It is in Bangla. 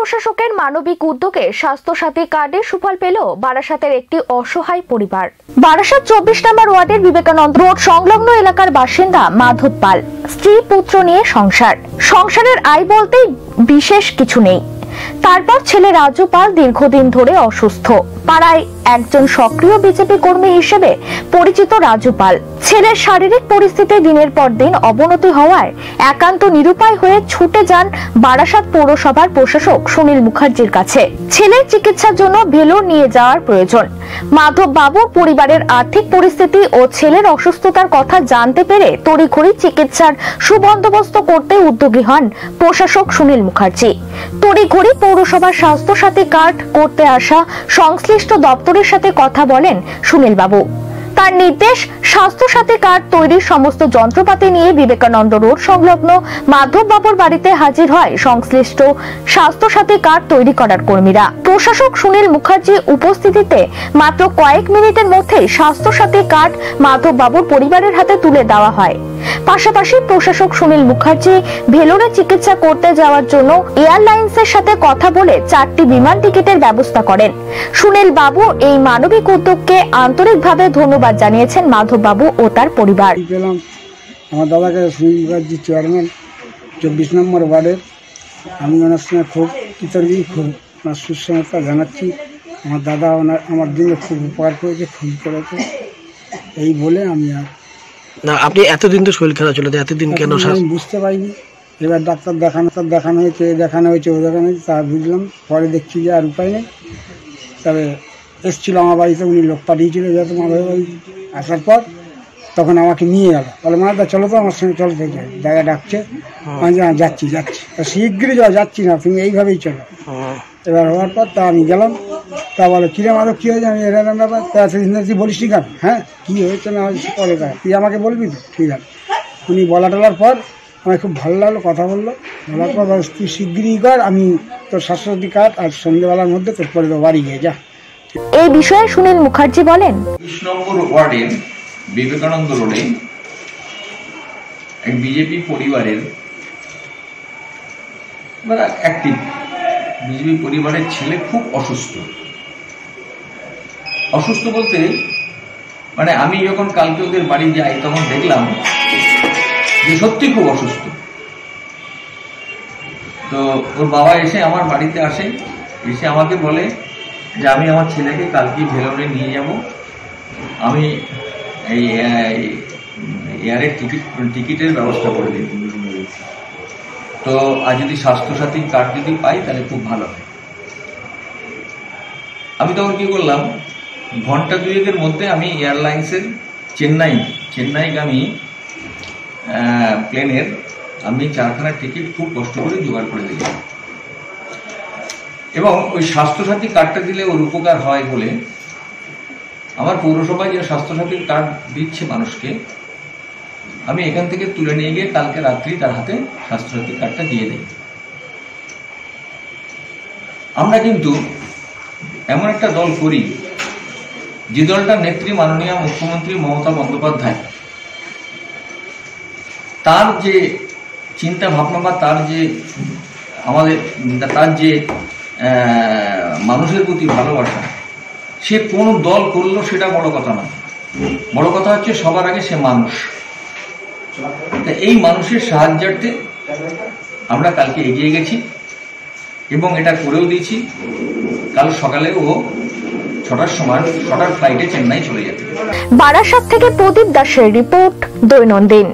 প্রশাসকের মানবিক উদ্যোগে স্বাস্থ্য সাথী কার্ডে সুফল পেল বারাসাতের একটি অসহায় পরিবার। বারাসাত 24 নম্বর ওয়ার্ডের বিবেকানন্দ রোড সংলগ্ন এলাকার বাসিন্দা মাধব পাল স্ত্রী পুত্র নিয়ে সংসারের আয় বলতে বিশেষ কিছু নেই। তারপর ছেলে রাজু পাল দীর্ঘদিন ধরে অসুস্থ। পাড়ায় একজন সক্রিয় বিজেপি কর্মী হিসেবে পরিচিত রাজু পাল ছেলের শারীরিক পরিস্থিতি দিনের পর দিন অবনতি হওয়ায় একান্ত নিরুপায় হয়ে ছুটে যান বারাসাত পৌরসভার প্রশাসক সুনীল মুখার্জির কাছে। ছেলের চিকিৎসার জন্য ভেলোর নিয়ে যাওয়ার প্রয়োজন। মাধব বাবুর পরিবারের আর্থিক পরিস্থিতি ও ছেলের অসুস্থতার কথা জানতে পেরে তড়িঘড়ি চিকিৎসার সুবন্দোবস্ত করতে উদ্যোগী হন প্রশাসক সুনীল মুখার্জি। তড়িঘড়ি পৌরসভার স্বাস্থ্য সাথী কার্ড করতে আসা সংশ্লিষ্ট দপ্তরের সাথে কথা বলেন সুনীল বাবু। তার নির্দেশ, স্বাস্থ্য সাথী কার্ড তৈরির সমস্ত যন্ত্রপাতি নিয়ে বিবেকানন্দ রোড সংলগ্ন মাধব বাবুর বাড়িতে হাজির হয় সংশ্লিষ্ট স্বাস্থ্য সাথী কার্ড তৈরি করার কর্মীরা। প্রশাসক সুনীল মুখার্জি উপস্থিতিতে মাত্র কয়েক মিনিটের মধ্যে স্বাস্থ্য সাথী কার্ড মাধব বাবুর পরিবারের হাতে তুলে দেওয়া হয়। পাশাপাশি প্রশাসক সুনীল মুখার্জি ভেলোরে চিকিৎসা করতে যাওয়ার জন্য এয়ারলাইন্সের সাথে কথা বলে 4টি বিমান টিকিটের ব্যবস্থা করেন। সুনীল বাবু এই মানবিক উদ্যোগকে আন্তরিকভাবে ধন্যবাদ জানিয়েছেন মাধব বাবু ও তার পরিবার। আমার দাদাকে সুনীল মুখার্জি চেয়ারম্যান 24 নম্বর ওয়ার্ডের, আমি ওনার সঙ্গে খুব কৃতজ্ঞ, খুব সুসংবাদ জানাচ্ছি। আমার দাদা আমার দিনে খুব উপকার করেছে, খুব করেছে। এই বলে আমি আর না, আপনি এতদিন তো শরীর খারাপ ছিল, এতদিন কেন আমি বুঝতে পারিনি। এবার ডাক্তার দেখানো হয়েছে, ও দেখানো হয়েছে, তা বুঝলাম। পরে দেখছি যে আর উপায় নেই। তবে এসেছিল আমার বাড়িতে, উনি লোক পাঠিয়েছিল যাতে মামাদের বাড়ি। আসার পর তখন আমাকে নিয়ে গেল, বলে মাদা চলো তো আমার সঙ্গে, চলো থেকে দাদা ডাকছে। আমি যাচ্ছি শীঘ্রই যাচ্ছি না, তুমি এইভাবেই চলো। এবার হওয়ার পর তা আমি গেলাম। তা বলে কিরে মাধব কী হয়েছে? আমি এরকম ব্যাপার, তা সেদিন তুই বলিস নি কেন? হ্যাঁ, কী হয়েছে না হয়েছে পরে দেখা, তুই আমাকে বলবি তো? ঠিক আছে। উনি টলার পর আমার খুব ভালো লাগলো, কথা বলার পর তুই শীঘ্রই কর, আমি তোর স্বাস্থ্যসাথী কার্ড আর সন্ধ্যেবেলার মধ্যে তোর পরে তো বাড়ি গিয়ে যা। এই বিষয়ে সুনীল মুখার্জি বলেন, 20 নম্বর ওয়ার্ডের বিবেকানন্দ রোডে এক বিজেপি পরিবারের অ্যাক্টিভ বিজেপি পরিবারের ছেলে খুব অসুস্থ বলতে আমি যখন কালকে ওদের বাড়ি যাই তখন দেখলাম যে সত্যি খুব অসুস্থ। তো ওর বাবা এসে আমার বাড়িতে আসে, এসে আমাকে বলে যে আমি আমার ছেলেকে কালকে ভেলোরে নিয়ে যাব, আমি এই এয়ারের টিকিটের ব্যবস্থা করে দিই। তো আর যদি স্বাস্থ্যসাথী কার্ড যদি পাই তাহলে খুব ভালো হয়। আমি তখন কি করলাম, ঘন্টা দুয়েকের মধ্যে আমি এয়ারলাইন্সের চেন্নাইগামী প্লেনের আমি 4খানা টিকিট খুব কষ্ট করে জোগাড় করে দিলাম। এবং ওই স্বাস্থ্যসাথী কার্ডটা দিলে ওর উপকার হয় বলে আমার পৌরসভায় যে স্বাস্থ্যসাথী কার্ড দিচ্ছে মানুষকে, আমি এখান থেকে তুলে নিয়ে গিয়ে কালকে রাত্রি তার হাতে স্বাস্থ্যসাথী কার্ডটা দিয়ে দিই। আমরা কিন্তু এমন একটা দল করি যে দলটার নেত্রী মাননীয় মুখ্যমন্ত্রী মমতা বন্দ্যোপাধ্যায়, তার যে চিন্তা ভাবনা বা তার যে মানুষের প্রতি ভালোবাসা, সে কোন দল করলো সেটা বড় কথা না। বড় কথা হচ্ছে সবার আগে সে মানুষ। এই মানুষের সাহায্যার্থে আমরা কালকে এগিয়ে গেছি এবং এটা করেও দিয়েছি। কাল সকালে ও 6টার ফ্লাইটে চেন্নাই চলে যাবে। বারাসাত থেকে প্রদীপ দাসের রিপোর্ট, দৈনন্দিন।